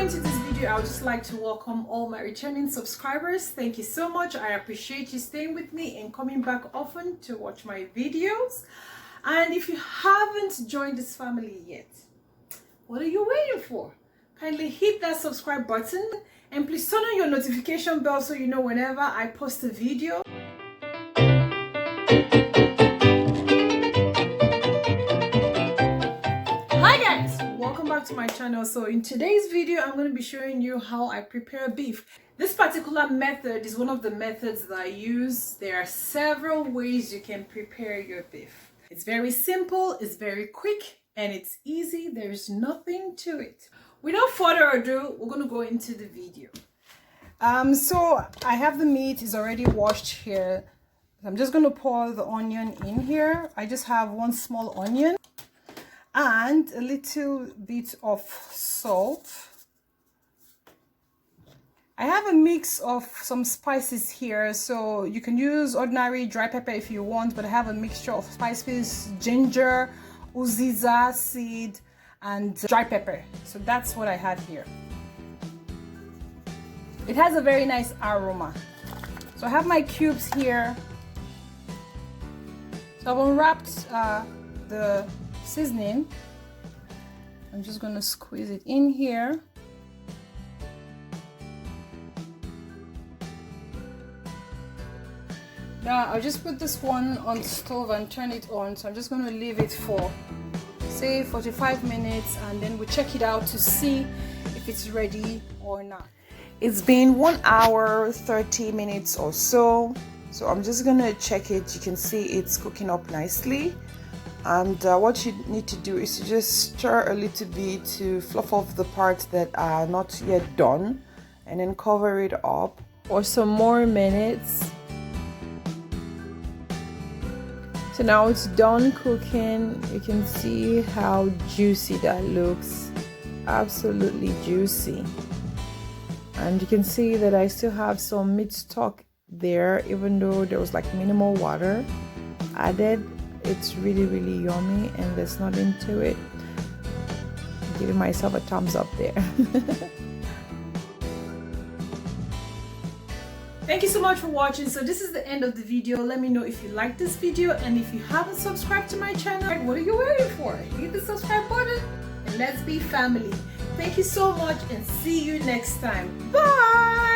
into this video, I would just like to welcome all my returning subscribers. Thank you so much. I appreciate you staying with me and coming back often to watch my videos. And if you haven't joined this family yet, what are you waiting for? Kindly hit that subscribe button and please turn on your notification bell so you know whenever I post a video. Hi guys, welcome back to my channel. So in today's video, I'm going to be showing you how I prepare beef. This particular method is one of the methods that I use. There are several ways you can prepare your beef. It's very simple, it's very quick, and it's easy. There's nothing to it. Without further ado, we're going to go into the video. So I have the meat is already washed here. I'm just going to pour the onion in here. I just have one small onion and a little bit of salt. I have a mix of some spices here, so you can use ordinary dry pepper if you want, but I have a mixture of spices, ginger, uziza seed, and dry pepper. So that's what I have here. It has a very nice aroma. So I have my cubes here. So I've unwrapped the seasoning. I'm just going to squeeze it in here. Now I'll just put this one on the stove and turn it on. So I'm just going to leave it for say 45 minutes and then we'll check it out to see if it's ready or not. It's been 1 hour 30 minutes or so. So I'm just going to check it. You can see it's cooking up nicely. And what you need to do is to just stir a little bit to fluff off the parts that are not yet done. And then cover it up for some more minutes. So now it's done cooking. You can see how juicy that looks. Absolutely juicy. And you can see that I still have some meat stock there, even though there was like minimal water added. It's really, really yummy and there's nothing to it. I'm giving myself a thumbs up there. Thank you so much for watching. So this is the end of the video. Let me know if you like this video, and if you haven't subscribed to my channel, what are you waiting for? Hit the subscribe button and let's be family. Thank you so much and see you next time. Bye.